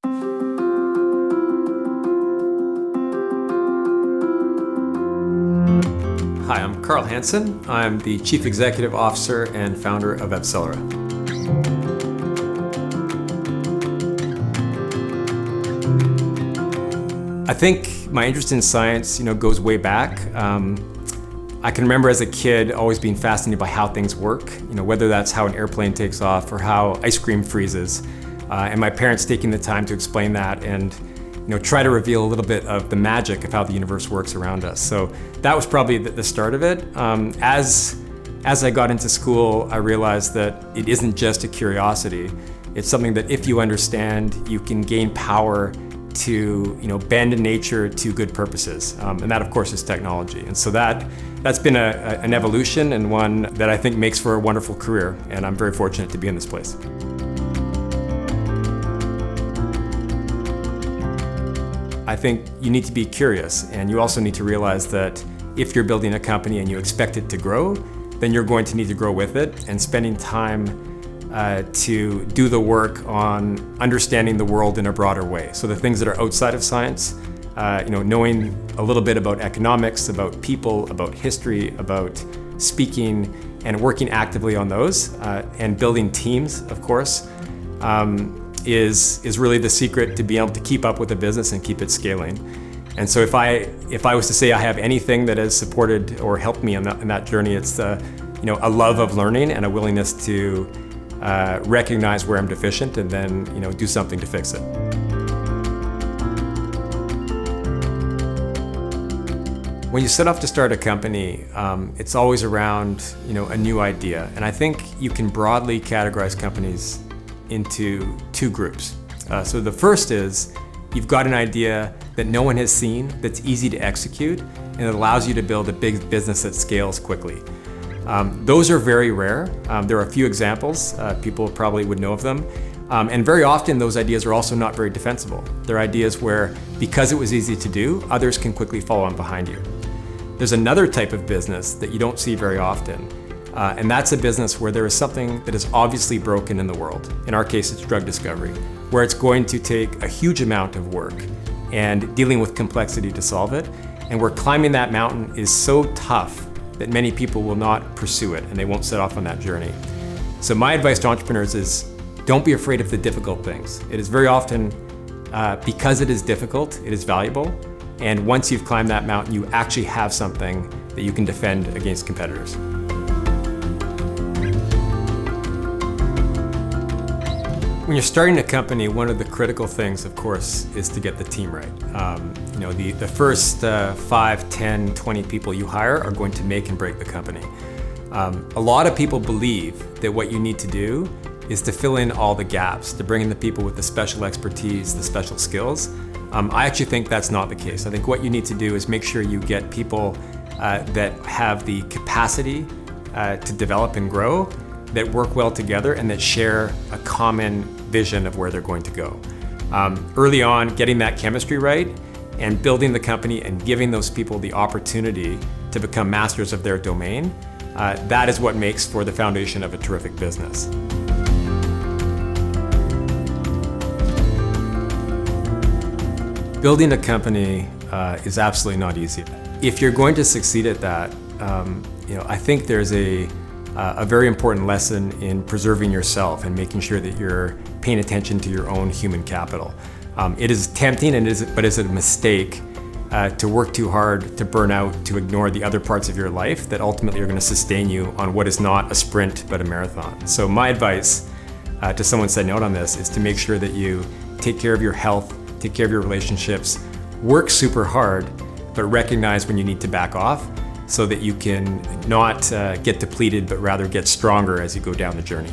Hi, I'm Carl Hanson. I'm the Chief Executive Officer and founder of Accelera. I think my interest in science, goes way back. I can remember as a kid always being fascinated by how things work, whether that's how an airplane takes off or how ice cream freezes. And my parents taking the time to explain that and try to reveal a little bit of the magic of how the universe works around us. So that was probably the start of it. As I got into school, I realized that it isn't just a curiosity. It's something that if you understand, you can gain power to bend nature to good purposes. And that, of course, is technology. And so that's been an evolution and one that I think makes for a wonderful career. And I'm very fortunate to be in this place. I think you need to be curious, and you also need to realize that if you're building a company and you expect it to grow, then you're going to need to grow with it, and spending time to do the work on understanding the world in a broader way. So the things that are outside of science, knowing a little bit about economics, about people, about history, about speaking, and working actively on those, and building teams, of course, is really the secret to be able to keep up with the business and keep it scaling. And so if I was to say I have anything that has supported or helped me in that journey, it's a love of learning and a willingness to recognize where I'm deficient and then do something to fix it. When you set off to start a company, it's always around a new idea, and I think you can broadly categorize companies into two groups. So the first is you've got an idea that no one has seen, that's easy to execute, and it allows you to build a big business that scales quickly. Those are very rare. There are a few examples. People probably would know of them. And very often those ideas are also not very defensible. They're ideas where, because it was easy to do, others can quickly follow on behind you. There's another type of business that you don't see very often. And that's a business where there is something that is obviously broken in the world. In our case, it's drug discovery, where it's going to take a huge amount of work and dealing with complexity to solve it. And where climbing that mountain is so tough that many people will not pursue it and they won't set off on that journey. So my advice to entrepreneurs is don't be afraid of the difficult things. It is very often, because it is difficult, it is valuable. And once you've climbed that mountain, you actually have something that you can defend against competitors. When you're starting a company, one of the critical things, of course, is to get the team right. The first 5, 10, 20 people you hire are going to make and break the company. A lot of people believe that what you need to do is to fill in all the gaps, to bring in the people with the special expertise, the special skills. I actually think that's not the case. I think what you need to do is make sure you get people that have the capacity to develop and grow, that work well together, and that share a common vision of where they're going to go. Early on, getting that chemistry right and building the company and giving those people the opportunity to become masters of their domain, that is what makes for the foundation of a terrific business. Building a company is absolutely not easy. If you're going to succeed at that, I think there's a very important lesson in preserving yourself and making sure that you're paying attention to your own human capital. It is tempting, but it's a mistake to work too hard, to burn out, to ignore the other parts of your life that ultimately are going to sustain you on what is not a sprint but a marathon. So my advice to someone setting out on this is to make sure that you take care of your health, take care of your relationships, work super hard, but recognize when you need to back off, so that you can not get depleted, but rather get stronger as you go down the journey.